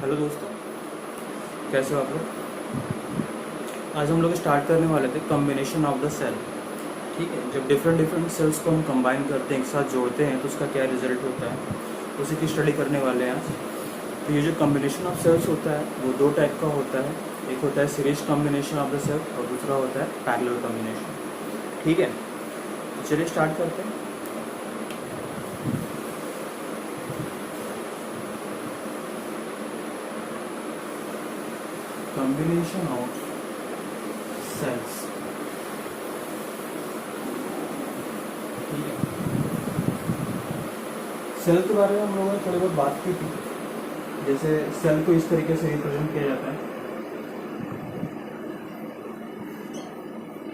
Hello दोस्तों, कैसे हो आप लोग। आज हम लोग स्टार्ट करने वाले थे कम्बिनेशन ऑफ द सेल। ठीक है, जब डिफरेंट डिफरेंट सेल्स को हम कंबाइन करते हैं, एक साथ जोड़ते हैं, तो उसका क्या रिजल्ट होता है, उसी की स्टडी करने वाले हैं आज। तो ये जो कम्बिनेशन ऑफ सेल्स होता है वो दो टाइप का होता है। एक होता है series combination of the cell और दूसरा होता है पैरेलल कम्बिनेशन। ठीक है, तो चलिए स्टार्ट करते हैं। Combination of cells. ठीक है, सेल के बारे में हम लोगों ने थोड़ी बहुत बात की थी। जैसे सेल को इस तरीके से रिप्रेजेंट किया जाता है।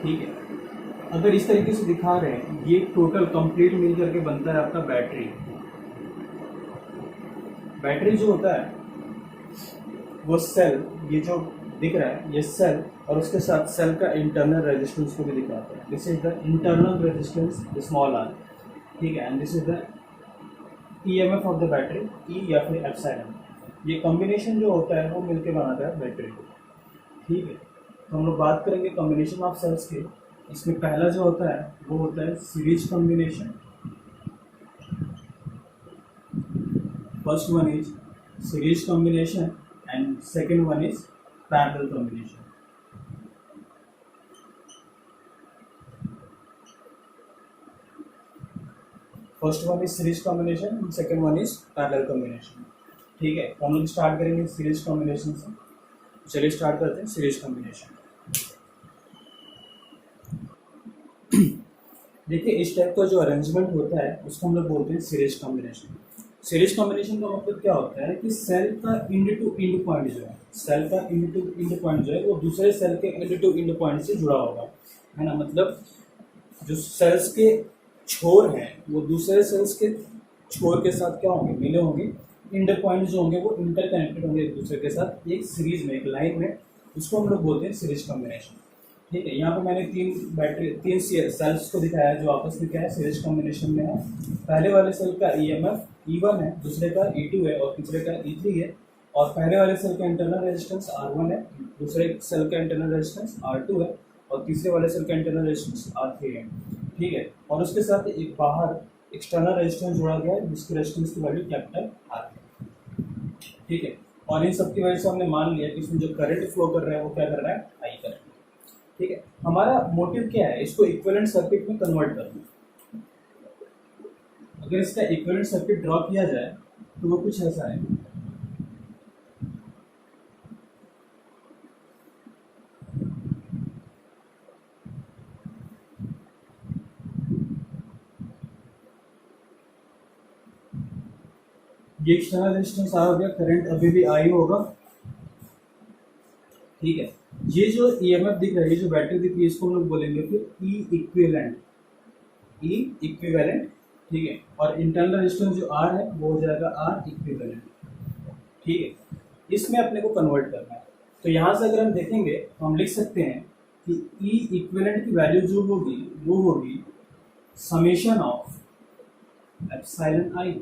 ठीक है, अगर इस तरीके से दिखा रहे हैं, ये टोटल कंप्लीट मिल करके बनता है आपका बैटरी। बैटरी जो होता है वो सेल, ये जो दिख रहा है ये सेल, और उसके साथ सेल का इंटरनल रेजिस्टेंस को भी दिखाता है। This is the internal resistance small r. ठीक है, and this is the EMF of the battery, E या फिर एप्सिलॉन। ये कॉम्बिनेशन जो होता है वो मिलके बनाता है बैटरी को। ठीक है, तो हम लोग बात करेंगे कॉम्बिनेशन ऑफ सेल्स के। इसमें पहला जो होता है वो होता है series combination. First one is series combination and second one is parallel combination. First one is series combination and second one is parallel combination. ठीक है, तो हम लोग स्टार्ट करेंगे सीरीज कॉम्बिनेशन से। चलिए स्टार्ट करते हैं सीरीज कॉम्बिनेशन। देखिए, इस टाइप का जो अरेंजमेंट होता है उसको हम लोग बोलते हैं सीरीज कॉम्बिनेशन। सीरीज कॉम्बिनेशन का मतलब क्या होता है कि सेल का इंड टू इंड पॉइंट जो है, सेल का इंड टू इंड पॉइंट जो है वो दूसरे सेल के इंड टू इंड पॉइंट से जुड़ा होगा, है ना। मतलब जो सेल्स के छोर हैं वो दूसरे सेल्स के छोर के साथ क्या होंगे, मिले होंगे। इंड पॉइंट जो होंगे वो इंटरकनेक्टेड होंगे एक दूसरे के साथ, एक सीरीज में, एक लाइन में। उसको हम लोग बोलते हैं सीरीज कॉम्बिनेशन। ठीक है, यहाँ पे मैंने तीन सेल्स को दिखाया है जो आपस में क्या है, सीरीज कॉम्बिनेशन में है। पहले वाले सेल का ईएमएफ E1 है, दूसरे का E2 है और तीसरे का E3 है। और पहले वाले सेल का इंटरनल रेजिस्टेंस R1 है, दूसरे सेल का इंटरनल रेजिस्टेंस R2 है और तीसरे वाले सेल का इंटरनल रेजिस्टेंस R3 है। ठीक है, और उसके साथ एक बाहर एक्सटर्नल रेजिस्टेंस जुड़ा गया है जिसकी रेजिस्टेंस की वैल्यू कैपिटल R है। ठीक है, और इन सब की वजह से हमने मान लिया कि इसमें जो करंट फ्लो कर रहा है वो क्या कर रहा है, आई करंट। ठीक है, हमारा मोटिव क्या है, इसको इक्विवेलेंट सर्किट में कन्वर्ट करना। अगर इसका इक्विवेलेंट सर्किट ड्रॉ किया जाए तो वो कुछ ऐसा है। ये एक्सटर्नल रेजिस्टेंस आ गया, करंट अभी भी आई होगा। ठीक है, ये जो ईएमएफ दिख रहा है, ये जो बैटरी दिख रही है, इसको हम लोग बोलेंगे फिर ई इक्विवेलेंट। E equivalent. ठीक है, और इंटरनल रेजिस्टेंस जो आर है वो हो जाएगा आर इक्विवेलेंट। ठीक है, इसमें अपने को कन्वर्ट करना है। तो यहाँ से अगर हम देखेंगे तो हम लिख सकते हैं कि ई इक्विवेलेंट की वैल्यू जो होगी वो होगी summation of epsilon I.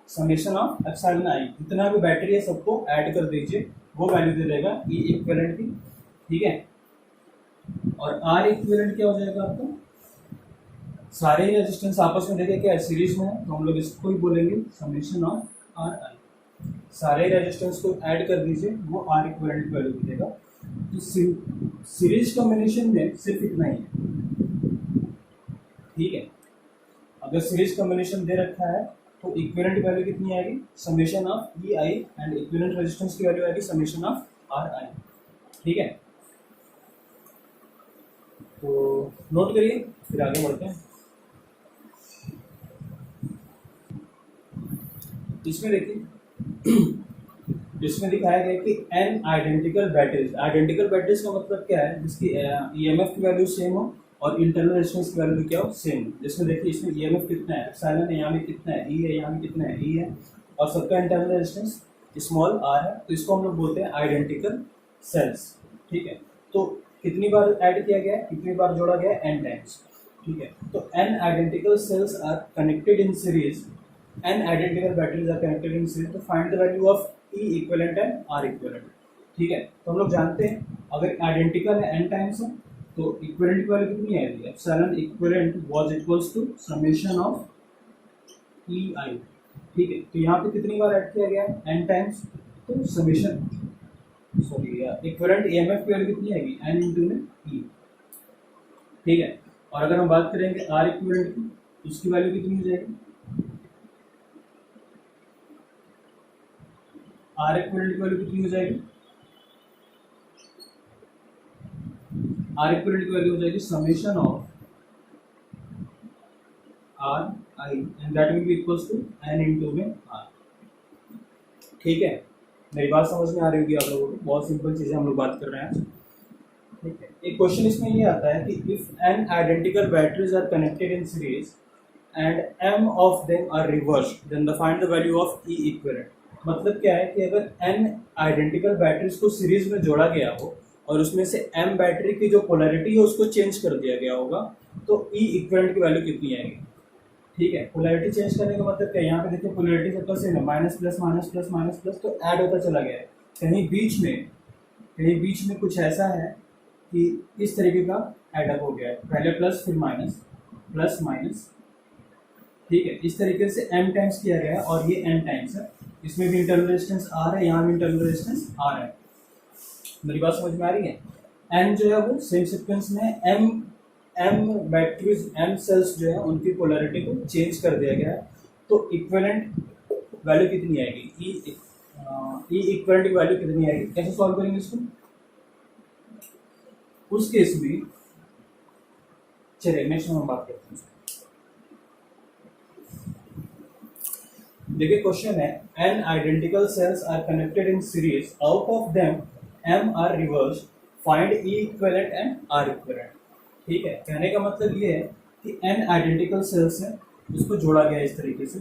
Summation of epsilon I, जितना भी बैटरी है सबको ऐड कर दीजिए, वो वैल्यू दे देगा ई इक्विवेलेंट की। ठीक है, और आर इक्विवेलेंट क्या हो जाएगा आपका, सारे रेजिस्टेंस आपस में देखे क्या सीरीज में है तो हम लोग इसको ही बोलेंगे समेशन ऑफ आर आई। सारे रेजिस्टेंस को ऐड कर दीजिए, वो आर इक्विवेलेंट की वैल्यू देगा। तो सीरीज कॉम्बिनेशन में सिर्फ इतना ही है। ठीक है, अगर सीरीज कॉम्बिनेशन दे रखा है तो इक्विवेलेंट वैल्यू कितनी आएगी, summation of E I, and equivalent resistance की वैल्यू आएगी समेशन ऑफ आर आई। ठीक है, तो नोट करिए, फिर आगे बढ़ते हैं। इसमें देखिए, इसमें दिखाया गया कि n identical batteries. Identical batteries का मतलब क्या है, जिसकी ईएमएफ की वैल्यू सेम हो और इंटरनल रेजिस्टेंस की वैल्यू क्या हो, सेम। जिसमें देखिए इसमें ईएमएफ कितना है, एप्सिलॉन है, यहाँ में कितना है, ई है, यहाँ में कितना है, ई है, और सबका इंटरनल रेजिस्टेंस स्मॉल आर है। तो इसको हम लोग बोलते हैं आइडेंटिकल सेल्स। ठीक है, तो कितनी बार ऐड किया गया है, कितनी बार जोड़ा गया है, n टाइम्स। ठीक है, तो n identical cells are connected in series, n identical batteries are connected in series, to find the value of E equivalent and R equivalent. ठीक है, तो हम लोग जानते हैं अगर आइडेंटिकल है एन टाइम्स है तो इक्विवेलेंट की वैल्यू कितनी आएगी, epsilon equivalent was equals to summation of E I. ठीक है, तो यहाँ पे कितनी बार ऐड किया गया एन टाइम्स, तो समेशन सॉरी इक्विवेलेंट ईएमएफ की वैल्यू कितनी आएगी एन इंटू में ई। ठीक है, और अगर हम बात करेंगे आर इक्विवेलेंट की, उसकी वैल्यू कितनी हो जाएगी, आर इक्विवेलेंट की वैल्यू कितनी हो जाएगी, आर इक्विवेलेंट की वैल्यू हो जाएगी summation of R I and that will be equals to N into में आर। ठीक है, मेरी बात समझ में आ रही होगी आप लोगों को, बहुत सिंपल चीज़ें हम लोग बात कर रहे हैं आज। ठीक है, एक क्वेश्चन इसमें ये आता है कि if N identical batteries are connected in series and M of them are reversed then the find the value of E equivalent. मतलब क्या है कि अगर एन आइडेंटिकल बैटरीज को सीरीज में जोड़ा गया हो और उसमें से एम बैटरी की जो पोलैरिटी है उसको चेंज कर दिया गया होगा तो ई इक्विवेलेंट की वैल्यू कितनी आएगी। ठीक है, पोलैरिटी चेंज करने का मतलब क्या है, यहाँ पे देखिए पोलैरिटी सबका सेम है, minus plus minus plus minus plus, तो ऐड होता चला गया है। कहीं बीच में कुछ ऐसा है कि इस तरीके का एडअप हो गया है, पहले प्लस फिर माइनस प्लस माइनस। ठीक है, इस तरीके से m टाइम्स किया गया है और ये n टाइम्स है, इसमें भी इंटरनल रेजिस्टेंस r है, यहाँ भी इंटरनल रेजिस्टेंस r है। मेरी बात समझ में आ रही है, n जो है वो सेम सीक्वेंस में m बैटरीज m सेल्स जो है उनकी पोलैरिटी को चेंज कर दिया गया है, तो इक्विवेलेंट वैल्यू कितनी आएगी, ई इक्विवेलेंट की वैल्यू कितनी आएगी, कैसे सॉल्व करेंगे इसको। उस केस में चलिए नेक्स्ट हम बात करते हैं। देखिए क्वेश्चन है N identical cells are connected in series, out of them M are reversed, find E equivalent and R equivalent. ठीक है, कहने का मतलब ये है कि एन आइडेंटिकल सेल्स है उसको जोड़ा गया इस तरीके से।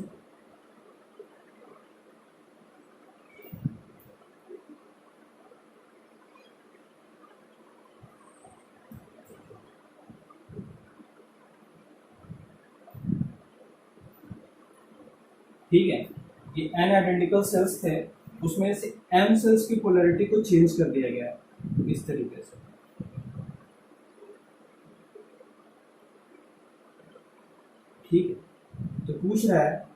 ठीक है, ये एन आइडेंटिकल सेल्स थे, उसमें से एम सेल्स की पोलैरिटी को चेंज कर दिया गया है इस तरीके से। ठीक है, तो पूछ रहा है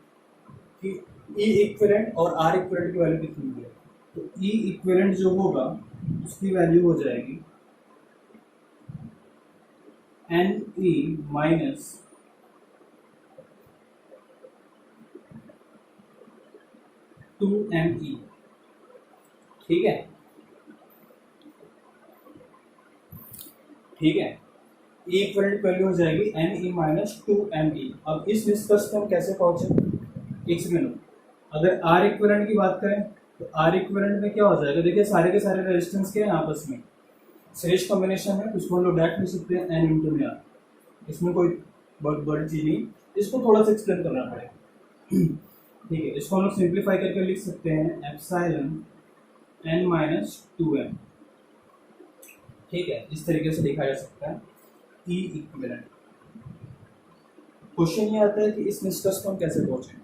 कि ई इक्विवेलेंट और आर इक्विवेलेंट की वैल्यू कितनी है, तो ई इक्विवेलेंट जो होगा उसकी वैल्यू हो जाएगी N E minus two M E. ठीक है, ठीक है, ई इक्विवेलेंट वैल्यू हो जाएगी N E minus two M E. अब इस निष्कर्ष पे हम कैसे पहुंचे, एक सेकेंड। अगर आर इक्विवेलेंट की बात करें तो आर इक्विवेलेंट में क्या हो जाएगा, देखिए सारे के सारे रेजिस्टेंस के हैं आपस में, श्रेष्ठ कॉम्बिनेशन है, उसको हम लोग डायरेक्ट लिख सकते हैं एन इंटू में आर, इसमें कोई बहुत बड़ी चीज नहीं, इसको थोड़ा सा एक्सप्लेन करना पड़ेगा। ठीक है, इसको हम लोग सिंप्लीफाई करके लिख सकते हैं epsilon N minus two M. ठीक है, इस तरीके से लिखा जा सकता है ई इक्विवेलेंट। क्वेश्चन ये आता है कि इस निष्कर्ष को हम कैसे पहुंचे।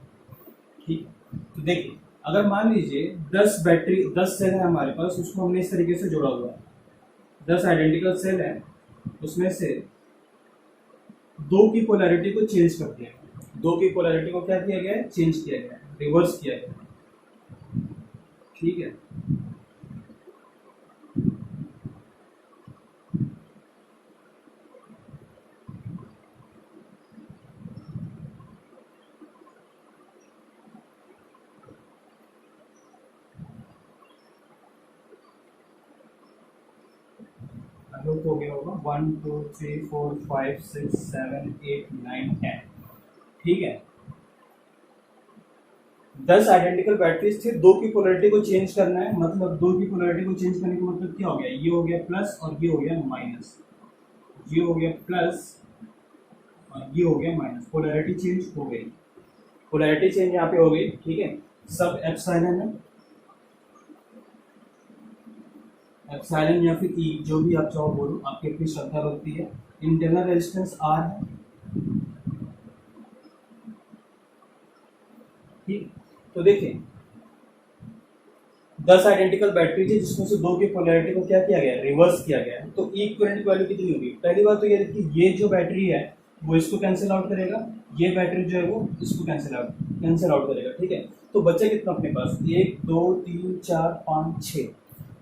ठीक, तो देखिए अगर मान लीजिए 10 सेल है हमारे पास, उसको हमने इस तरीके से जोड़ा हुआ है, 10 आइडेंटिकल सेल है, उसमें से दो की पोलैरिटी को चेंज कर दिया गया, दो की पोलैरिटी को क्या किया गया है, चेंज किया गया, रिवर्स किया गया। ठीक है, लोग हो गया होगा 1 2 3 4 5 6 7 8 9 10। ठीक है, 10 आइडेंटिकल बैटरीज थी, दो की पोलैरिटी को चेंज करना है, मतलब दो की पोलैरिटी को चेंज करने का मतलब क्या हो गया, ये हो गया प्लस और ये हो गया माइनस, ये हो गया प्लस और ये हो गया माइनस, पोलैरिटी चेंज हो गई, पोलैरिटी चेंज यहाँ पे हो गई। ठीक है, सब एप्सिलॉन है, एप्सिलॉन या फिर ई जो भी आप चाहो बोलो, आपकी अपनी श्रद्धा भक्ति है। इंटरनल रेजिस्टेंस आर है। ठीक, तो देखिए 10 आइडेंटिकल बैटरी थी जिसमें से 2 की पोलैरिटी को क्या किया गया, रिवर्स किया गया है, तो ई इक्विवेलेंट की वैल्यू कितनी होगी? पहली बात तो ये देखिए, ये जो बैटरी है वो इसको कैंसिल आउट करेगा, ये बैटरी जो है वो इसको कैंसिल आउट करेगा, ठीक है। तो बच्चे कितना अपने पास, 1 2 3 4 5 6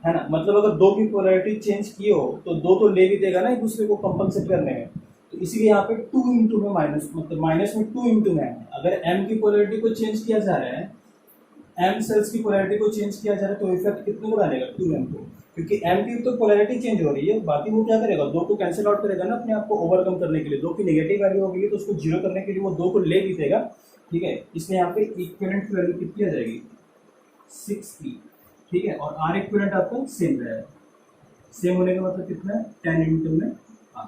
है ना। मतलब अगर 2 की पोलैरिटी चेंज की हो तो 2 तो ले भी देगा ना एक दूसरे को कंपनसेट करने में, तो इसीलिए यहाँ पे 2 इंटू में माइनस, मतलब माइनस में 2 इंटू में है। अगर m की पोलैरिटी को चेंज किया जा रहा है, m सेल्स की पोलैरिटी को चेंज किया जा रहा है, तो इफेक्ट कितने को डालेगा, 2m को, क्योंकि m की तो पोलैरिटी चेंज हो रही है, बाकी वो क्या करेगा, 2 को कैंसिल आउट करेगा ना अपने आप को ओवरकम करने के लिए। 2 की नेगेटिव वैल्यू हो गई तो उसको जीरो करने के लिए वो 2 को ले भी देगा, ठीक है। इसलिए यहाँ पे इक्विवेलेंट की वैल्यू कितनी आ जाएगी, 6e, ठीक है। और r इक्विवेलेंट आपका सेम रहेगा, सेम होने का मतलब कितना है, 10 इंटू में r,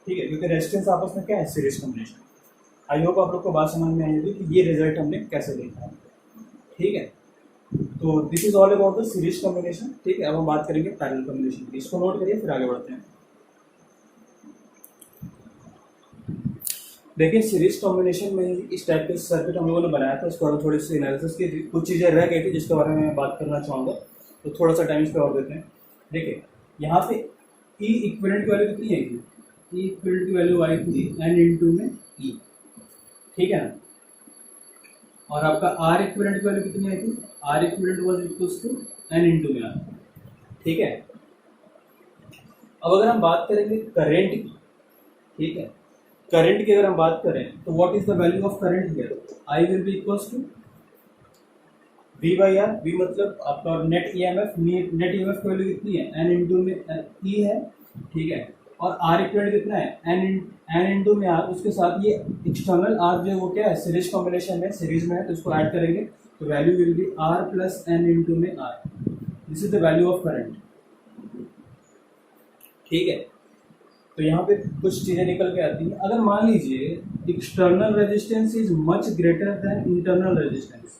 ठीक है, क्योंकि रेजिस्टेंस आपस में क्या है, सीरीज कॉम्बिनेशन। आई होप आप लोग को बात समझ में आई होगी कि ये रिजल्ट हमने कैसे देखा है, ठीक है। तो this is all about the series combination, ठीक है। अब हम बात करेंगे पैरेलल कॉम्बिनेशन की, इसको नोट करिए फिर आगे बढ़ते हैं। देखिए सीरीज कॉम्बिनेशन में इस टाइप के सर्किट हम लोगों ने बनाया था, इसके बारे में थोड़ी सी एनालिसिस की थी, कुछ चीज़ें रह गई थी जिसके बारे में मैं बात करना चाहूँगा, तो थोड़ा सा टाइम इस पर और देते हैं। देखिए यहाँ पे ई इक्विवेलेंट की वैल्यू कितनी आएगी, ई इक्विवेलेंट की वैल्यू आई थी एन इंटू में ई, ठीक है ना। और आपका आर इक्विवेलेंट की वैल्यू कितनी आई थी, R equivalent was equals to N into में आर, ठीक है। अब अगर हम बात करेंगे करंट की, ठीक है, करंट की अगर हम बात करें तो what is the value of current here, I will be equals to V by R, V मतलब आपका नेट ईएमएफ, नेट ईएमएफ की वैल्यू कितनी है, एन इंटू में ई है, ठीक है। और आर इक्विवेलेंट कितना है, एन इंटू में आर, उसके साथ ये एक्सटर्नल आर जो है वो क्या है, सीरीज कॉम्बिनेशन में, सीरीज में है, तो इसको ऐड करेंगे तो value will be R plus n into में R, this is the value of current, ठीक है। तो यहाँ पे कुछ चीज़ें निकल के आती हैं। अगर मान लीजिए external resistance is much greater then internal resistance,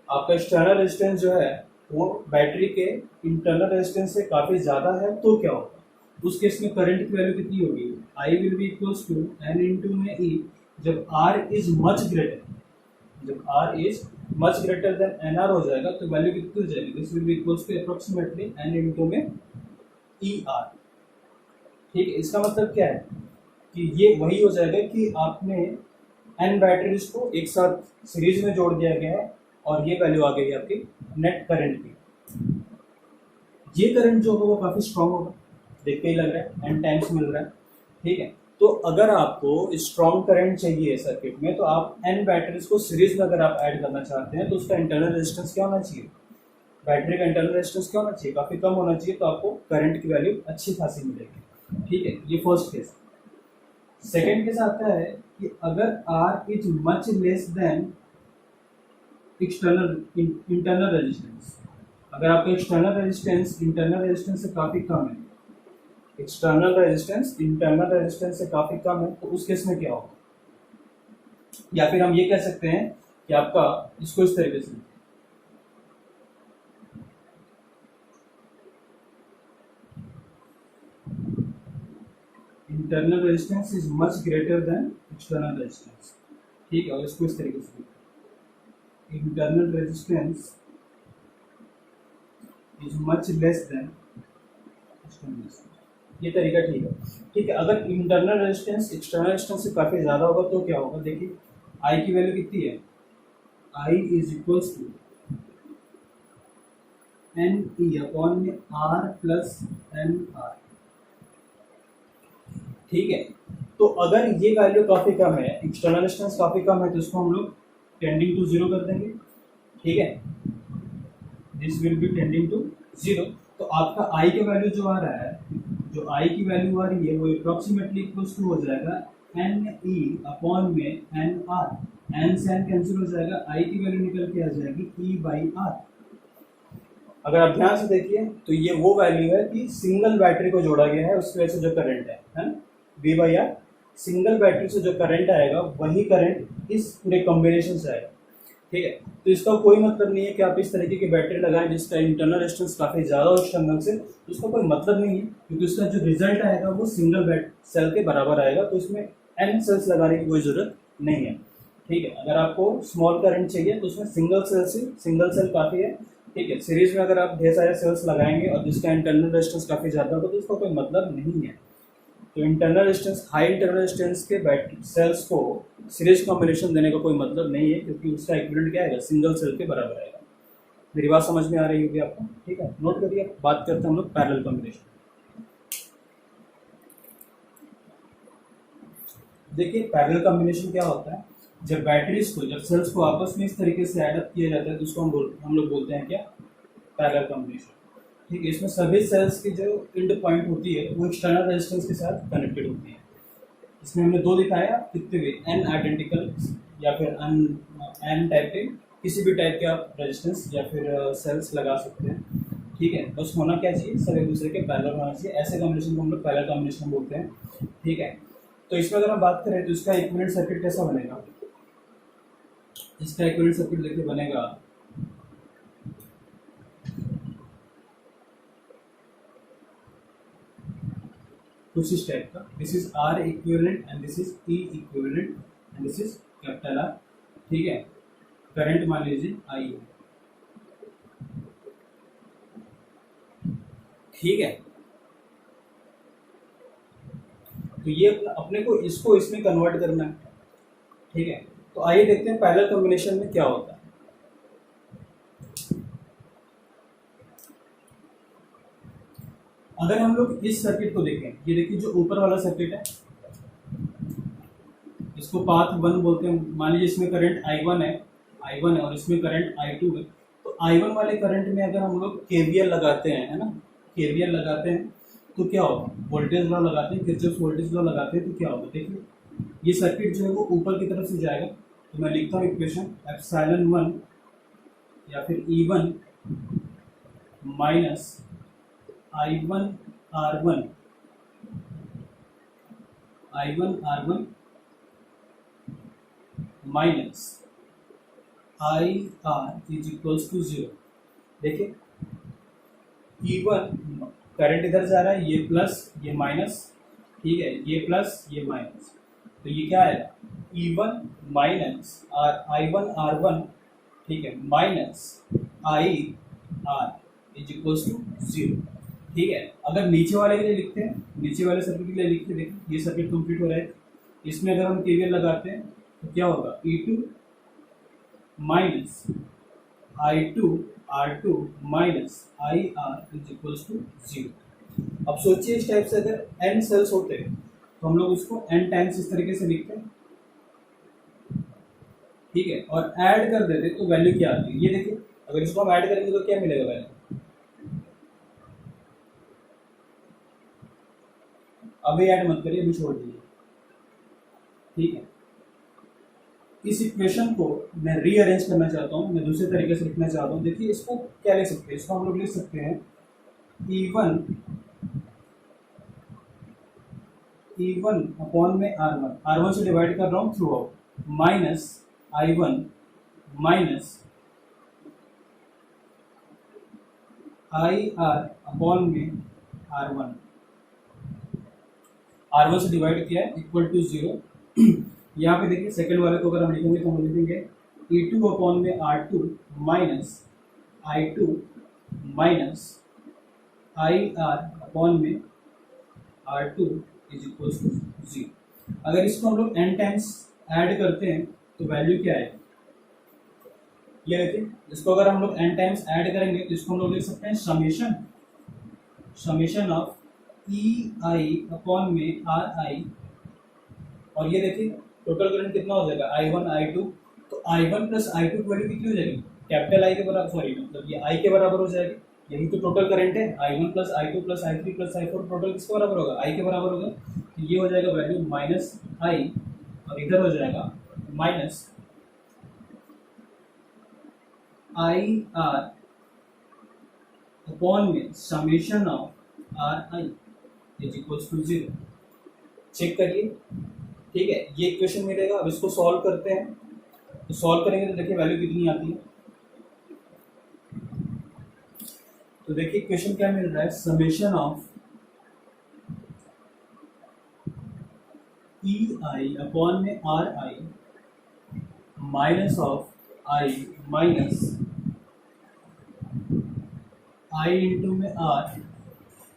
आपका एक्सटर्नल रेजिस्टेंस जो है वो बैटरी के इंटरनल रेजिस्टेंस से काफ़ी ज़्यादा है, तो क्या होगा, उस केस में करंट की वैल्यू कितनी होगी, I will be equals to N into में ई, जब आर इज मच ग्रेटर, जब R is much greater than N R हो जाएगा तो वैल्यू कितनी हो जाएगी, this will be equals to approximately N into में ई आर, ठीक है। इसका मतलब क्या है कि ये वही हो जाएगा कि आपने एन बैटरीज को एक साथ सीरीज में जोड़ दिया गया है और ये वैल्यू आ गई आपकी नेट करंट की। ये करंट जो होगा वो काफ़ी स्ट्रांग होगा, देख के ही लग रहा है, एन टाइम्स मिल रहा है, ठीक है। तो अगर आपको स्ट्रांग करंट चाहिए सर्किट में तो आप एन बैटरीज को सीरीज में अगर आप ऐड करना चाहते हैं तो उसका इंटरनल रेजिस्टेंस क्या होना चाहिए, बैटरी का इंटरनल रेजिस्टेंस क्या होना चाहिए, काफ़ी कम होना चाहिए, तो आपको करंट की वैल्यू अच्छी खासी मिलेगी, ठीक है। ये फर्स्ट केस। सेकेंड केस आता है कि अगर R is much less then internal resistance, अगर आपका एक्सटर्नल रेजिस्टेंस इंटरनल रेजिस्टेंस से काफ़ी कम है, एक्सटर्नल रेजिस्टेंस इंटरनल रेजिस्टेंस से काफ़ी कम है, तो उस केस में क्या होगा, या फिर हम ये कह सकते हैं कि आपका इसको इस तरीके से, internal resistance is much greater then external resistance, ठीक है। और इसको इस तरीके से, internal resistance is much less then external resistance, ये तरीका ठीक है, ठीक है। अगर इंटरनल रेजिस्टेंस एक्सटर्नल रेजिस्टेंस से काफ़ी ज़्यादा होगा तो क्या होगा, देखिए आई की वैल्यू कितनी है, I is equals to n E upon में आर प्लस एन आर, ठीक है। तो अगर ये वैल्यू काफ़ी कम है, एक्सटर्नल रेजिस्टेंस काफ़ी कम है, तो इसको हम लोग टेंडिंग टू जीरो कर देंगे, ठीक है, this will be tending to zero. तो आपका आई का वैल्यू जो आ रहा है, जो आई की वैल्यू आ रही है वो अप्रॉक्सीमेटली इक्वल्स टू हो जाएगा एन ई अपॉन में एन आर, एन से एन कैंसिल हो जाएगा, आई की वैल्यू निकल के आ जाएगी ई बाई आर। अगर आप ध्यान से देखिए तो ये वो वैल्यू है कि सिंगल बैटरी को जोड़ा गया है, उसकी वजह से जो करंट है ना, V by R, single battery से जो करंट आएगा वही करंट इस पूरे कॉम्बिनेशन से आएगा, ठीक है। तो इसका कोई मतलब नहीं है कि आप इस तरीके की बैटरी लगाएं जिसका इंटरनल रेजिस्टेंस काफ़ी ज़्यादा हो एक्सटर्नल से, तो उसका कोई मतलब नहीं है, क्योंकि उसका जो रिजल्ट आएगा वो सिंगल सेल के बराबर आएगा, तो इसमें एन सेल्स लगाने की कोई ज़रूरत नहीं है, ठीक है। अगर आपको स्मॉल करंट चाहिए तो उसमें सिंगल सेल काफ़ी है, ठीक है। सीरीज में अगर आप ढेर सारे सेल्स लगाएंगे और जिसका इंटरनल रेजिस्टेंस काफ़ी ज़्यादा होगा तो उसका कोई मतलब नहीं है। तो internal resistance, high internal resistance के बैटरी सेल्स को सीरीज कॉम्बिनेशन देने का कोई मतलब नहीं है, क्योंकि उसका इक्विवेलेंट क्या आएगा, सिंगल सेल के बराबर आएगा। मेरी बात समझ में आ रही होगी आपको? ठीक है, नोट करिए। बात करते हैं हम लोग पैरेलल कॉम्बिनेशन। देखिए पैरेलल कॉम्बिनेशन क्या होता है, जब बैटरीज को, जब सेल्स को आपस में इस तरीके से एड अप किया जाता है तो उसको हम लोग बोलते हैं क्या, पैरेलल कॉम्बिनेशन। ठीक है, इसमें सभी सेल्स की जो एंड पॉइंट होती है वो एक्सटर्नल रेजिस्टेंस के साथ कनेक्टेड होती है। इसमें हमने दो दिखाया, कितने भी एन आइडेंटिकल या फिर एन टाइप के किसी भी टाइप के आप रेजिस्टेंस या फिर सेल्स लगा सकते हैं। ठीक है, बस होना क्या चाहिए, सब एक दूसरे के पैरेलल होना चाहिए। ऐसे कॉम्बिनेशन को हम लोग पैरेलल कॉम्बिनेशन बोलते हैं। ठीक है, तो इसमें अगर हम बात करें तो इसका इक्विवेलेंट सर्किट कैसा बनेगा, इसका इक्विवेलेंट सर्किट देखिए बनेगा कुछ इस टाइप का। This is R equivalent and this is E equivalent and this is capital R. ठीक है, करंट मान लीजिए आई है। ठीक है, तो ये अपने को इसको इसमें कन्वर्ट करना है। ठीक है, तो आइए देखते हैं पैरेलल कॉम्बिनेशन में क्या होता है। अगर हम लोग इस सर्किट को देखें, ये देखिए जो ऊपर वाला सर्किट है इसको पाथ 1 बोलते हैं। मान लीजिए इसमें करंट I1 है और इसमें करंट I2 है। तो I1 वाले करंट में अगर हम लोग KVL लगाते हैं, है ना, KVL लगाते हैं तो क्या होगा, वोल्टेज लॉ लगाते हैं, किरचॉफ वोल्टेज लॉ लगाते हैं तो क्या होगा। देखिए ये सर्किट जो है वो ऊपर की तरफ से जाएगा, तो मैं लिखता हूँ इक्वेशन ε1 या फिर E1 minus I1 R1 minus IR is equals to 0। देखिए E1 करंट इधर जा रहा है, ये प्लस ये माइनस। ठीक है, ये प्लस ये माइनस, तो ये क्या आएगा, E1 माइनस I1 R1, ठीक है, minus IR is equals to 0। ठीक है, अगर नीचे वाले के लिए लिखते हैं, नीचे वाले सर्किट के लिए लिखते हैं, देखिए ये सर्किट कंप्लीट हो रहा है, इसमें अगर हम KVL लगाते हैं तो क्या होगा, E2 minus I2 R2 minus IR is equals to 0। अब सोचिए इस टाइप से अगर n सेल्स होते हैं तो हम लोग उसको n टाइम्स इस तरीके से लिखते हैं। ठीक है, और ऐड कर देते तो वैल्यू क्या आती है, ये देखिए अगर इसको हम ऐड करेंगे तो क्या मिलेगा वैल्यू, अभी ऐड मत करिए, अभी छोड़ दीजिए। ठीक है, इस इक्वेशन को मैं रीअरेंज करना चाहता हूँ, मैं दूसरे तरीके से लिखना चाहता हूँ। देखिए इसको क्या लिख सकते हैं, इसको हम लोग लिख सकते हैं E1 अपॉन में R1 से डिवाइड कर रहा हूँ through out, minus I1 minus IR upon में R1 से डिवाइड किया है इक्वल टू 0। यहाँ पे देखिए सेकंड वाले को अगर हम लिखेंगे तो हम लिखेंगे E2 अपॉन में R2 minus I2 minus IR upon में R2 इज इक्वल टू 0। अगर इसको हम लोग n टाइम्स ऐड करते हैं तो वैल्यू क्या है, ये देखिए इसको अगर हम लोग n टाइम्स ऐड करेंगे तो इसको हम लोग लिख सकते हैं समेशन ऑफ EI अपॉन में RI, और ये देखिए टोटल करंट कितना हो जाएगा I1 I2, तो I1 प्लस I2 की वैल्यू कितनी हो जाएगी, कैपिटल I के बराबर, सॉरी मतलब ये I के बराबर हो जाएगी। यही तो टोटल करंट है, I1 plus I2 plus I3 plus I4 total किसके बराबर होगा, I के बराबर होगा। तो ये हो जाएगा वैल्यू माइनस I, और इधर हो जाएगा माइनस IR अपॉन में summation of RI is equals to 0। Check करिए। ठीक है, ये इक्वेशन मिलेगा। अब इसको सॉल्व करते हैं, तो सॉल्व करेंगे तो देखिए वैल्यू कितनी आती है। तो देखिए इक्वेशन क्या मिल रहा है, समेशन ऑफ EI अपॉन में RI minus of I minus I into में आर,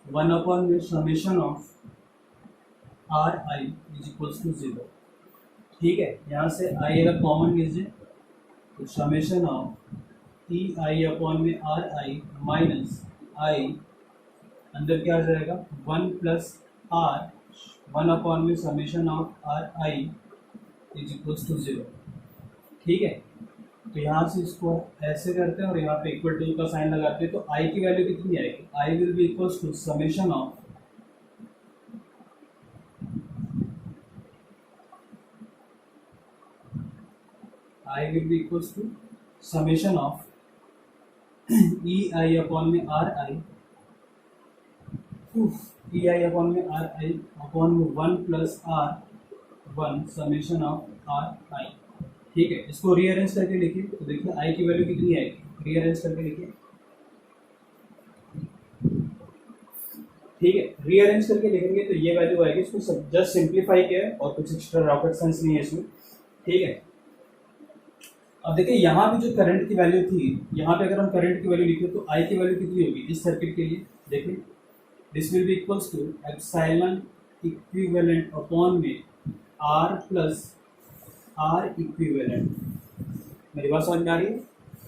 वन अपॉन में summation of R I is equals to 0। ठीक है, यहाँ से आई अगर कॉमन लीजिए तो summation of E I upon में आर आई माइनस आई, अंदर क्या आ जाएगा 1 प्लस आर, वन अपॉन में summation of R I is equals to 0। ठीक है, तो यहाँ से इसको ऐसे करते हैं और यहाँ पे इक्वल टू का साइन लगाते हैं, तो आई की वैल्यू कितनी आएगी, I will be equals to summation of I will be equals to summation of E I upon में R I, E I upon में R I upon में 1 plus R 1 summation of R I। ठीक है, इसको rearrange करके लिखिए तो देखिए I की वैल्यू कितनी आएगी, रीअरेंज करके लिखिए। ठीक है, रीअरेंज करके लिखेंगे तो ये वैल्यू आएगी, इसको जस्ट सिंप्लीफाई किया है और कुछ एक्स्ट्रा रॉकेट साइंस नहीं है इसमें। ठीक है, अब देखिए यहाँ भी जो करंट की वैल्यू थी, यहाँ पे अगर हम करंट की वैल्यू लिखे तो आई की वैल्यू कितनी होगी इस सर्किट के लिए, देखिए this will be equals to epsilon equivalent upon में आर प्लस आर इक्विवेलेंट। मेरी बात समझ में आ रही है?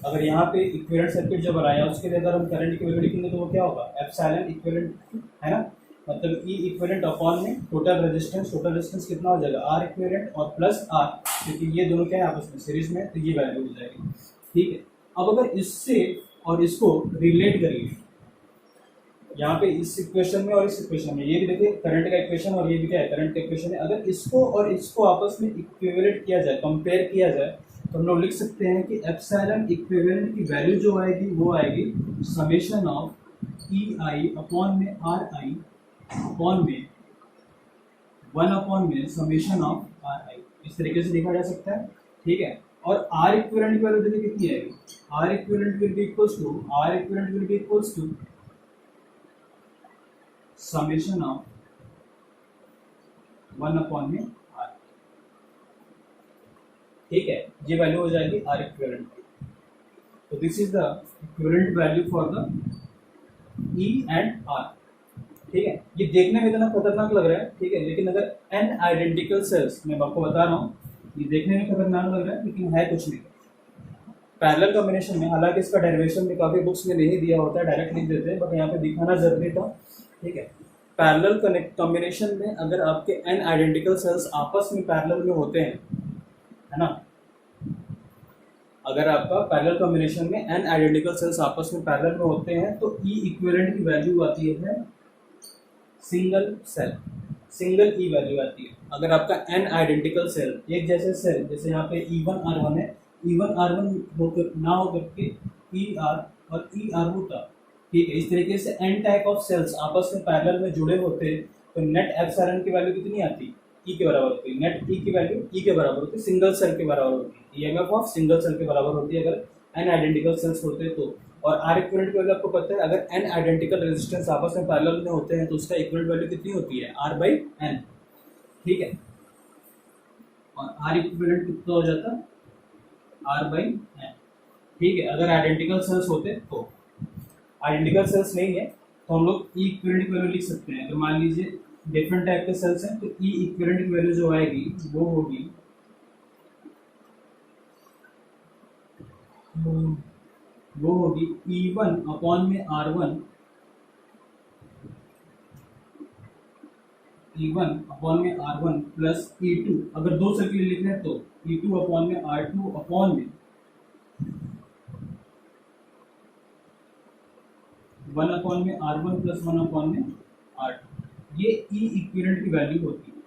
अगर यहाँ पे इक्विवेलेंट सर्किट जो बनाया उसके लिए अगर हम करंट की वैल्यू लिखेंगे तो वो क्या होगा, एप्सिलॉन इक्विवेलेंट, है ना, मतलब ई इक्विवेलेंट अपॉन में टोटल रेजिस्टेंस कितना हो जाएगा आर इक्विवेलेंट और प्लस आर, क्योंकि ये दोनों क्या है आपस में सीरीज में, तो ये वैल्यू हो जाएगी। ठीक है, अब अगर इससे और इसको रिलेट करिए, यहाँ पे इस इक्वेशन में और इस इक्वेशन में, ये भी देखिए करंट का इक्वेशन और ये भी क्या है करंट का इक्वेशन है, अगर इसको और इसको आपस में इक्विवेलेंट किया जाए, कंपेयर किया जाए, तो हम लोग लिख सकते हैं कि एप्सिलॉन इक्विवेलेंट की वैल्यू जो आएगी वो आएगी summation of E I upon में आर आई अपॉन में 1 अपॉन में समेशन ऑफ आर आई, इस तरीके से लिखा जा सकता है। ठीक है, और आर इक्विवेलेंट की वैल्यू देखिए कितनी आएगी, R equivalent will be equals to summation of 1 upon में आर। ठीक है, ये वैल्यू हो जाएगी आर इक्विवेलेंट। तो this is the equivalent value for the E and R. ठीक है, ये देखने में इतना खतरनाक लग रहा है, ठीक है, लेकिन अगर n आइडेंटिकल सेल्स, मैं आपको बता रहा हूँ ये देखने में खतरनाक लग रहा है लेकिन है कुछ नहीं। पैरेलल कॉम्बिनेशन में, हालांकि इसका डेरिवेशन भी काफी बुक्स में नहीं दिया होता है, डायरेक्ट लिख देते हैं, बट यहाँ पे दिखाना जरूरी था। ठीक है, पैरेलल कॉम्बिनेशन में अगर आपके n आइडेंटिकल सेल्स आपस में पैरेलल में होते हैं, है ना, अगर आपका पैरेलल कॉम्बिनेशन में n आइडेंटिकल सेल्स आपस में पैरेलल में होते हैं तो ई इक्विवेलेंट की वैल्यू आती है सिंगल ई वैल्यू आती है। अगर आपका n आइडेंटिकल सेल, एक जैसे सेल, जैसे यहाँ पे E1 R1 है, E1 R1 होकर ना होकर के ER और ER होता। ठीक है, इस तरीके से n टाइप ऑफ सेल्स आपस में पैरेलल में जुड़े होते तो नेट एप्सिलॉन की वैल्यू कितनी आती, ई के बराबर होती, नेट ई की वैल्यू ई के बराबर होती, सिंगल सेल के बराबर होती, ईएमएफ ऑफ सिंगल सेल के बराबर होती है अगर n आइडेंटिकल सेल्स होते तो। और आर इक्विवेलेंट की वैल्यू आपको पता है, अगर n आइडेंटिकल रेजिस्टेंस आपस में पैरेलल में होते हैं तो उसका इक्विवेलेंट वैल्यू कितनी होती है, r बाई n। ठीक है, और आर इक्विवेलेंट कितना हो जाता, r बाई n। ठीक है, अगर आइडेंटिकल सेल्स होते तो, आइडेंटिकल सेल्स नहीं है तो हम लोग ई इक्विवेलेंट की वैल्यू लिख सकते हैं। अगर मान लीजिए डिफरेंट टाइप के सेल्स हैं तो ई इक्विवेलेंट की वैल्यू जो आएगी वो होगी E1 अपॉन में R1, E1 अपॉन में R1 प्लस E2, अगर दो सर्किल लिख रहे हैं तो E2 अपॉन में R2 अपॉन में 1 अपॉन में R1 प्लस 1 अपॉन में R2, ये ई इक्विवेलेंट की वैल्यू होती है।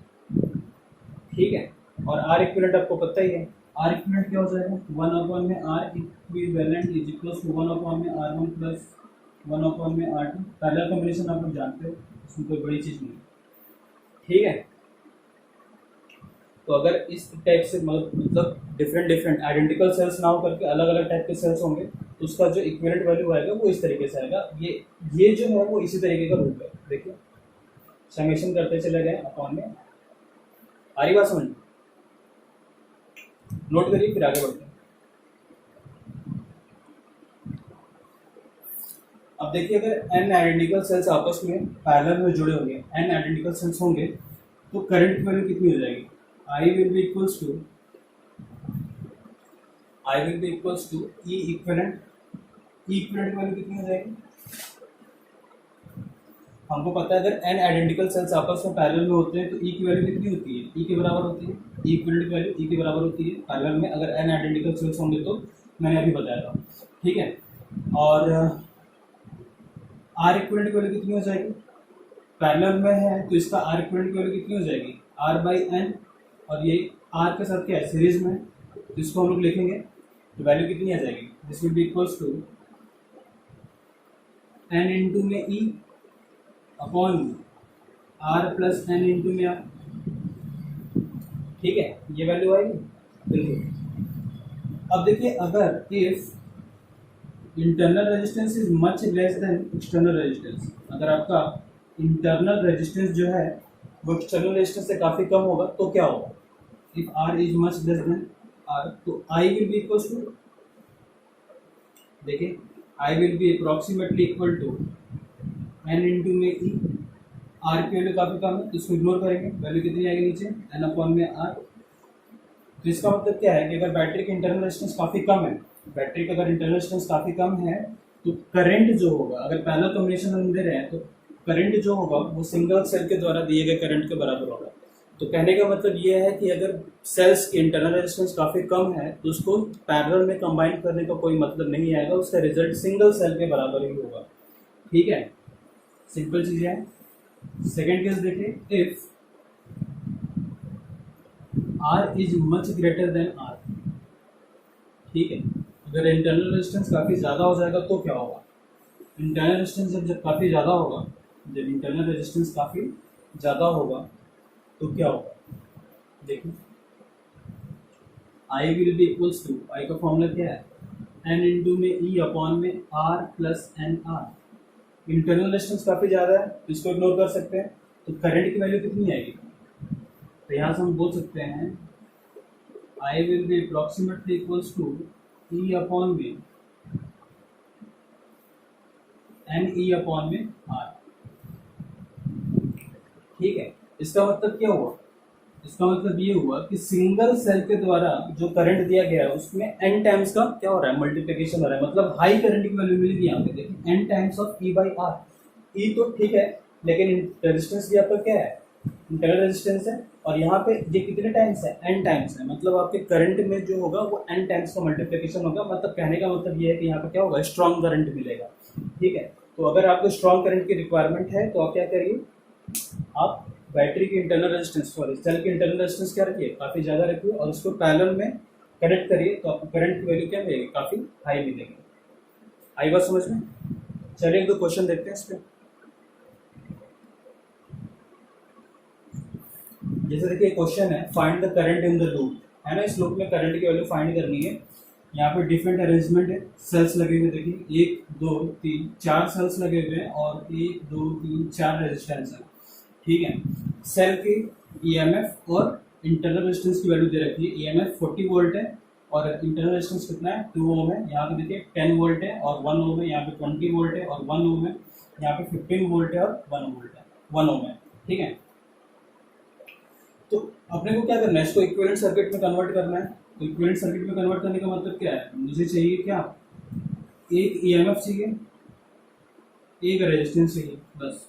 ठीक है, और आर इक्विवेलेंट आपको पता ही है, आर इक्विवेलेंट क्या हो जाएगा, 1 अपॉन में R equivalent is equals to 1 upon में R1 प्लस 1 अपॉन में R2। पैरेलल कॉम्बिनेशन आप लोग जानते हो, इसमें कोई बड़ी चीज़ नहीं। ठीक है, तो अगर इस टाइप से मतलब डिफरेंट आइडेंटिकल सेल्स ना हो करके अलग अलग टाइप के सेल्स होंगे तो उसका जो इक्विवेलेंट वैल्यू आएगा वो इस तरीके से आएगा। ये जो है वो इसी तरीके का रूप है, देखिए समेशन करते चले गए अपॉन में, आ रही बात समझ, नोट करिए फिर आगे बढ़ते हैं। अब देखिए अगर n आइडेंटिकल सेल्स आपस में पैरेलल में जुड़े होंगे, n आइडेंटिकल सेल्स होंगे, तो करंट की वैल्यू कितनी हो जाएगी? I will be equals to E equivalent. E equivalent की वैल्यू कितनी हो जाएगी? हमको पता है अगर n आइडेंटिकल सेल्स आपस में पैरेलल में होते हैं तो E की वैल्यू कितनी होती है? E के बराबर होती है। E इक्विवेलेंट की वैल्यू E के बराबर होती है पैरेलल में, अगर n आइडेंटिकल सेल्स होंगे तो मैंने अभी बताया था, ठीक है। और R इक्विवेलेंट की वैल्यू कितनी हो जाएगी? पैरेलल में है तो इसका R इक्विवेलेंट की वैल्यू कितनी हो जाएगी? R बाई n, और ये R के साथ क्या है? सीरीज में, तो इसको हम लोग लिखेंगे तो वैल्यू कितनी आ जाएगी? This will be equals to n into में E upon R plus n into में R, ठीक है, ये वैल्यू आएगी बिल्कुल। अब देखिए अगर if internal resistance is much less then external resistance, अगर आपका इंटरनल रेजिस्टेंस जो है वो एक्सटर्नल रेजिस्टेंस से काफ़ी कम होगा तो क्या होगा? If R is much less than R तो I will be equal to, देखिए I will be approximately equal to n into में E। R की वैल्यू काफ़ी कम है तो इसको इग्नोर करेंगे, वैल्यू कितनी आएगी नीचे? n अपॉन में R। तो इसका मतलब क्या है कि अगर बैटरी की इंटरनल रेजिस्टेंस काफ़ी कम है, बैटरी का अगर इंटरनल रेजिस्टेंस काफ़ी कम है तो करंट जो होगा, अगर पैरेलल कॉम्बिनेशन हम दे रहे हैं तो करंट जो होगा वो सिंगल सेल के द्वारा दिए गए करंट के बराबर होगा। तो कहने का मतलब ये है कि अगर सेल्स की इंटरनल रेजिस्टेंस काफ़ी कम है तो उसको पैरेलल में कंबाइन करने का कोई मतलब नहीं आएगा, उसका रिजल्ट सिंगल सेल के बराबर ही होगा, ठीक है। सिंपल चीज़ें हैं। सेकेंड केस देखिए, if R is much greater then R, ठीक है। अगर इंटरनल रेजिस्टेंस काफ़ी ज़्यादा हो जाएगा तो क्या होगा? इंटरनल रेजिस्टेंस जब काफ़ी ज़्यादा होगा, जब इंटरनल रेजिस्टेंस काफ़ी ज़्यादा होगा तो क्या होगा? देखिए I will be equals to, I का फॉर्मूला क्या है? n इंटू में E अपॉन में R plus n R. Internal resistance काफ़ी ज़्यादा है तो इसको इग्नोर कर सकते हैं, तो करंट की वैल्यू कितनी आएगी? तो यहाँ से हम बोल सकते हैं I will be approximately equals to E upon में एन E अपॉन में R, ठीक है। इसका मतलब क्या हुआ? इसका मतलब ये हुआ कि सिंगल सेल के द्वारा जो करंट दिया गया है उसमें n टाइम्स का क्या हो रहा है? मल्टीप्लिकेशन हो रहा है, मतलब हाई करंट की वैल्यू मिलेगी यहाँ पे। देखिए n times of E by R। E तो ठीक है लेकिन रेजिस्टेंस भी आपका क्या है? इंटरनल रेजिस्टेंस है, और यहाँ पे ये कितने टाइम्स है? n टाइम्स है, मतलब आपके करंट में जो होगा वो n टाइम्स का मल्टीप्लिकेशन होगा। मतलब कहने का मतलब ये है कि यहाँ पे क्या होगा? स्ट्रॉन्ग करंट मिलेगा, ठीक है। तो अगर आपको स्ट्रॉन्ग करंट की रिक्वायरमेंट है तो आप क्या करिए, आप बैटरी की इंटरनल रेजिस्टेंस, सॉरी सेल की इंटरनल रेजिस्टेंस क्या रखिए? काफ़ी ज़्यादा रखिए, और उसको पैरेलल में कनेक्ट करिए तो आपको करंट की वैल्यू क्या मिलेगी? काफ़ी हाई मिलेगी। आई बात समझ में? चलिए एक दो क्वेश्चन देखते हैं इस पर। जैसे देखिए क्वेश्चन है, find the current in the loop, है ना। इस लूप में करंट की वैल्यू फाइंड करनी है। यहाँ पे डिफरेंट अरेंजमेंट है, सेल्स लगे हुए, देखिए 1 2 3 4 सेल्स लगे हुए हैं और 1 2 3 4 रेजिस्टेंस है, ठीक है। सेल की ईएमएफ और इंटरनल रेजिस्टेंस की वैल्यू दे रखी है। ईएमएफ 40 वोल्ट है और इंटरनल रेजिस्टेंस कितना है? 2 ओम है। यहाँ पे देखिए 10 वोल्ट है और 1 ओम है। यहाँ पे 20 वोल्ट है और 1 ओम है। यहाँ पे 15 वोल्ट है और 1 ओम है, ठीक है। तो अपने को क्या करना है? इसको इक्विवेलेंट सर्किट में कन्वर्ट करना है। तो इक्विवेलेंट सर्किट में कन्वर्ट करने का मतलब क्या है? मुझे चाहिए क्या? एक ईएमएफ चाहिए, एक रेजिस्टेंस चाहिए, बस।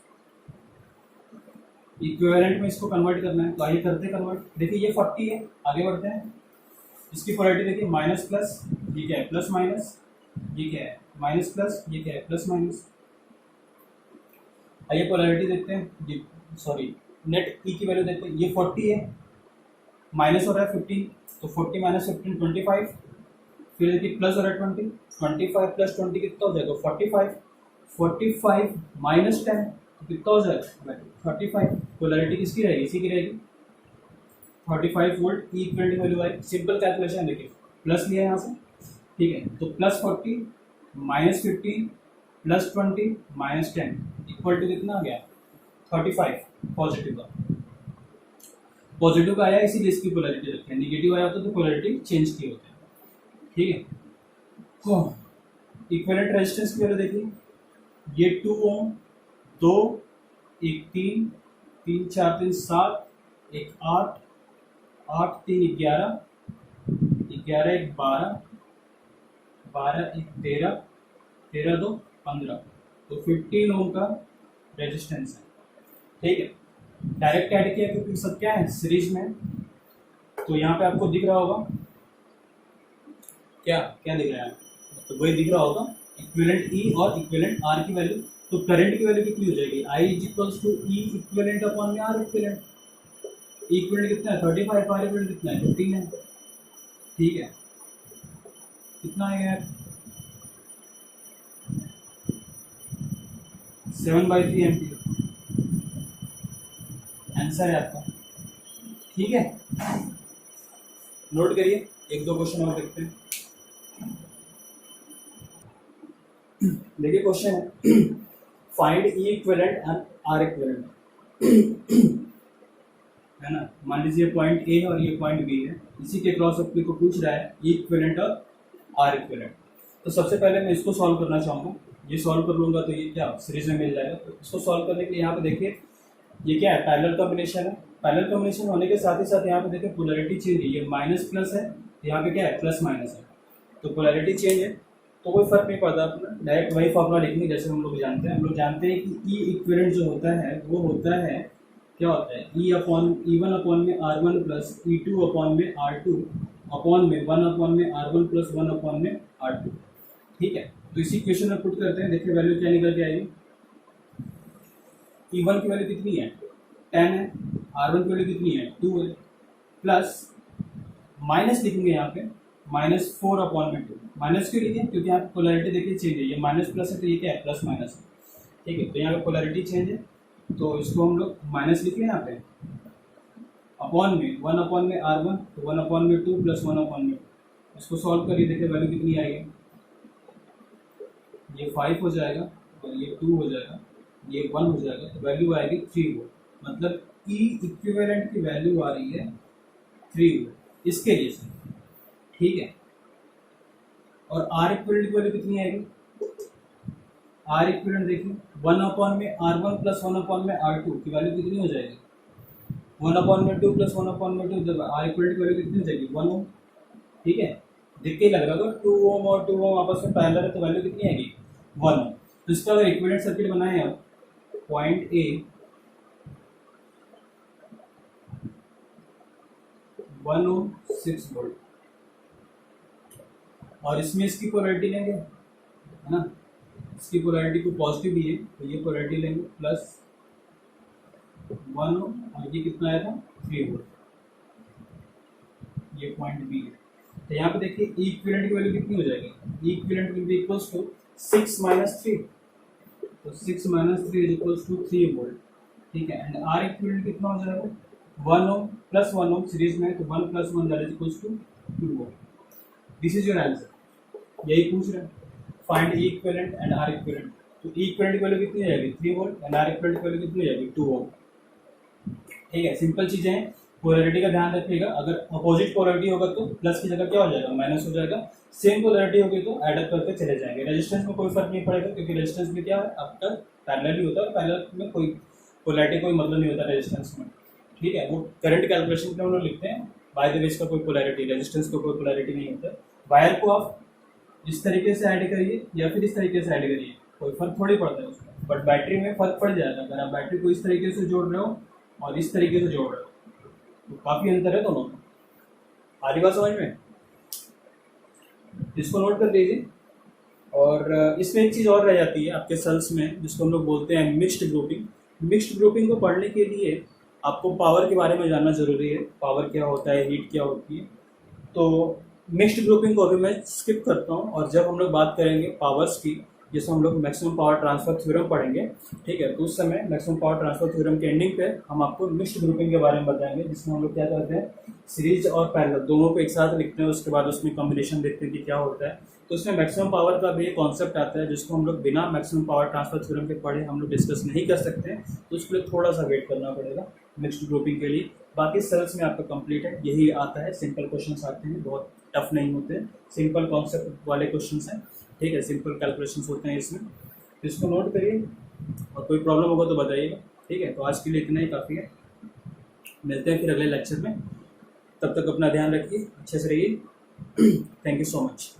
इक्विवेलेंट में इसको कन्वर्ट करना है, तो आइए करते कन्वर्ट। देखिए ये 40 है, आगे बढ़ते हैं। इसकी पोलैरिटी देखिए माइनस प्लस, ये क्या है? प्लस माइनस, ये क्या है? माइनस प्लस, ये क्या है? Plus minus. आइए पोलैरिटी देखते हैं, ये सॉरी नेट ई की वैल्यू देखते हैं। ये 40 है, माइनस हो रहा है 15, तो 40 माइनस 15 25। फिर देखिए प्लस हो रहा है 20, 25 प्लस 20 कितना हो जाएगा? 45। 45 माइनस 10 तो कितना हो जाएगा? 35। पोलैरिटी किसकी रहेगी? इसी की रहेगी। 45 volt, E equal to value I. Simple calculation देखिए, प्लस लिया यहाँ से, ठीक है। तो plus 40 minus 15 plus 20 minus 10 equal to कितना आ गया? 35 पॉजिटिव का। पॉजिटिव का आया इसीलिए इसकी पोलैरिटी रखते हैं, निगेटिव आया होता तो पोलैरिटी चेंज किए होते हैं, ठीक है। तो इक्विवेलेंट रेजिस्टेंस की वैल्यू देखिए, ये 2 ओम, 2, एक 3, 3 4 3 7, एक 8, 8 3 11, 11 एक 12, 12 एक 13, 13 2 15, तो 15 ओम का रेजिस्टेंस है। ठीक है, डायरेक्ट ऐड किया क्योंकि सब क्या है सीरीज में, तो यहाँ पे आपको दिख रहा होगा क्या क्या दिख रहा है, तो वही दिख रहा होगा इक्विवेलेंट ई और इक्विवेलेंट आर की वैल्यू। तो करंट की वैल्यू कितनी हो जाएगी, I is equals to E equivalent upon में आर इक्विवेलेंट। ई इक्विवेलेंट कितना है 35, आर इक्विवेलेंट कितना है 15 है। ठीक है, कितना है यार 7/3 एम्पियर आंसर है आपका। ठीक है, नोट करिए, एक दो क्वेश्चन और देखते हैं। देखिए क्वेश्चन है find E equivalent and R equivalent, है ना। मान लीजिए पॉइंट ए है और ये पॉइंट बी है, इसी के क्रॉस अपने को पूछ रहा है ई इक्विवेलेंट और आर इक्विवेलेंट। तो सबसे पहले मैं इसको सॉल्व करना चाहूँगा, ये सॉल्व कर लूँगा तो ये क्या सीरीज में मिल जाएगा। तो इसको सॉल्व करने के लिए यहाँ पे देखिए ये क्या है पैरेलल कॉम्बिनेशन है। पैरेलल कॉम्बिनेशन होने के साथ ही साथ यहाँ पे देखिए पोलैरिटी चेंज है, ये माइनस प्लस है, यहाँ पे क्या है प्लस माइनस है, तो पोलैरिटी चेंज है तो कोई फर्क नहीं पड़ता, अपना डायरेक्ट वही फॉर्मूला लिखेंगे जैसे हम लोग जानते हैं। हम लोग जानते हैं कि ई इक्विवेलेंट जो होता है वो होता है क्या होता है ई अपॉन ई1 अपॉन में r1 प्लस ई2 अपॉन में r2 अपॉन में 1 अपॉन में r1 प्लस 1 अपॉन में r2। ठीक है, तो इसी क्वेश्चन में पुट करते हैं, देखिए वैल्यू क्या निकल के आएगी। ई1 की वैल्यू कितनी है 10 है, r1 की वैल्यू कितनी है 2 है, प्लस माइनस लिखेंगे यहाँ पे -4 अपॉन में 2। माइनस क्यों लिखे, क्योंकि यहाँ पे पोलैरिटी देखिए चेंज है, ये माइनस प्लस है तो ये क्या है प्लस माइनस है। ठीक है, तो यहाँ पे पोलैरिटी चेंज है तो इसको हम लोग माइनस लिखे यहाँ पे, अपॉन में 1 अपॉन में r1 तो 1 अपॉन में 2 प्लस 1 अपॉन में 2। इसको सॉल्व करिए, देखिए वैल्यू कितनी आएगी, ये 5 हो जाएगा और ये 2 हो जाएगा, ये 1 हो जाएगा, तो वैल्यू आएगी 3 वोल्ट। मतलब ई इक्विवेलेंट की वैल्यू आ रही है 3 वोल्ट इसके लिए से। ठीक है, और आर इक्विवेलेंट की वैल्यू कितनी आएगी, आर इक्विवेलेंट देखिए 1 अपॉन में r1 प्लस 1 अपॉन में r2 की वैल्यू कितनी हो जाएगी, 1 अपॉन में 2 प्लस 1 अपॉन में 2, जब आर इक्विवेलेंट की वैल्यू कितनी हो जाएगी 1 ओम। ठीक है, देख के ही लग रहा होगा 2 ओम और 2 ओम आपस में पैरेलल है तो वैल्यू कितनी आएगी 1 ओम। तो इसका अगर इक्विवेलेंट सर्किट बनाए आप, पॉइंट ए 1 ओम 6 वोल्ट, और इसमें इसकी पोलैरिटी लेंगे, है ना, इसकी पोलैरिटी को पॉजिटिव भी है तो ये पोलैरिटी लेंगे प्लस 1 ओम, और ये कितना आया था 3 वोल्ट, ये पॉइंट बी है। तो यहाँ पे देखिए ई इक्विवेलेंट की वैल्यू कितनी हो जाएगी, E equivalent will be equals to 6 minus 3, तो 6 minus 3 is equals to 3 volt. ठीक है, एंड आर इक्विवेलेंट कितना हो जाएगा 1 ओम प्लस 1 ओम सीरीज में है, तो 1 plus 1 that is equals to 2 ohm. This is your answer, यही पूछ रहे हैं, find E equivalent and R equivalent. तो ई इक्विवेलेंट की वैल्यू कितनी हो जाएगी 3 वोल्ट एंड आर इक्विवेलेंट की वैल्यू कितनी हो जाएगी 2 ओम। ठीक है, सिंपल चीजें हैं, पोलैरिटी का ध्यान रखिएगा, अगर अपोजिट पोलैरिटी होगा तो प्लस की जगह क्या हो जाएगा माइनस हो जाएगा, सेम पोलैरिटी होगी तो ऐड अप करके चले जाएंगे। रेजिस्टेंस में कोई फर्क नहीं पड़ेगा क्योंकि रेजिस्टेंस में क्या है आपका पैरेलल ही होता है, पैरेलल में कोई पोलैरिटी कोई मतलब नहीं होता रेजिस्टेंस में। ठीक है, वो करंट कैलकुलेशन में हम लोग लिखते हैं, बाय द वे इसका कोई पोलैरिटी रेजिस्टेंस का कोई पोलैरिटी नहीं होता। वायर को आप इस तरीके से ऐड करिए या फिर इस तरीके से ऐड करिए, कोई फर्क थोड़ी पड़ता है उसमें, बट बैटरी में फर्क पड़ जाएगा। अगर आप बैटरी को इस तरीके से जोड़ रहे हो और इस तरीके से जोड़ रहे हो तो काफी अंतर है दोनों में। आ रही बात समझ में, इसको नोट कर लीजिए। और इसमें एक चीज़ और रह जाती है आपके सेल्स में जिसको हम लोग बोलते हैं मिक्स्ड ग्रुपिंग। मिक्स्ड ग्रुपिंग को पढ़ने के लिए आपको पावर के बारे में जानना जरूरी है, पावर क्या होता है, हीट क्या होती है। तो मिक्स्ड ग्रुपिंग को अभी मैं स्किप करता हूँ, और जब हम लोग बात करेंगे पावर्स की, जिसमें हम लोग मैक्सिमम पावर ट्रांसफर थ्योरम पढ़ेंगे, ठीक है, तो उस समय मैक्सिमम पावर ट्रांसफर थ्योरम के एंडिंग पे हम आपको मिक्स्ड ग्रुपिंग के बारे में बताएंगे, जिसमें हम लोग क्या करते हैं सीरीज और पैरेलल दोनों को एक साथ लिखते हैं, उसके बाद उसमें कॉम्बिनेशन देखते हैं कि क्या होता है। तो उसमें मैक्सिमम पावर का भी एक कॉन्सेप्ट आता है जिसको हम लोग बिना मैक्सिमम पावर ट्रांसफर थ्योरम के पढ़े हम लोग डिस्कस नहीं कर सकते हैं, तो उसके लिए थोड़ा सा वेट करना पड़ेगा मिक्स्ड ग्रुपिंग के लिए। बाकी सेल्स में आपका कंप्लीट है, यही आता है, सिंपल क्वेश्चंस आते हैं, बहुत टफ नहीं होते, सिंपल कॉन्सेप्ट वाले क्वेश्चंस हैं। ठीक है, सिंपल कैलकुलेशंस होते हैं इसमें। तो इसको नोट करिए और कोई प्रॉब्लम होगा तो बताइएगा। ठीक है, तो आज के लिए इतना ही काफ़ी है। मिलते हैं फिर अगले लेक्चर में। तब तक अपना ध्यान रखिए, अच्छे से रहिए। Thank you so much.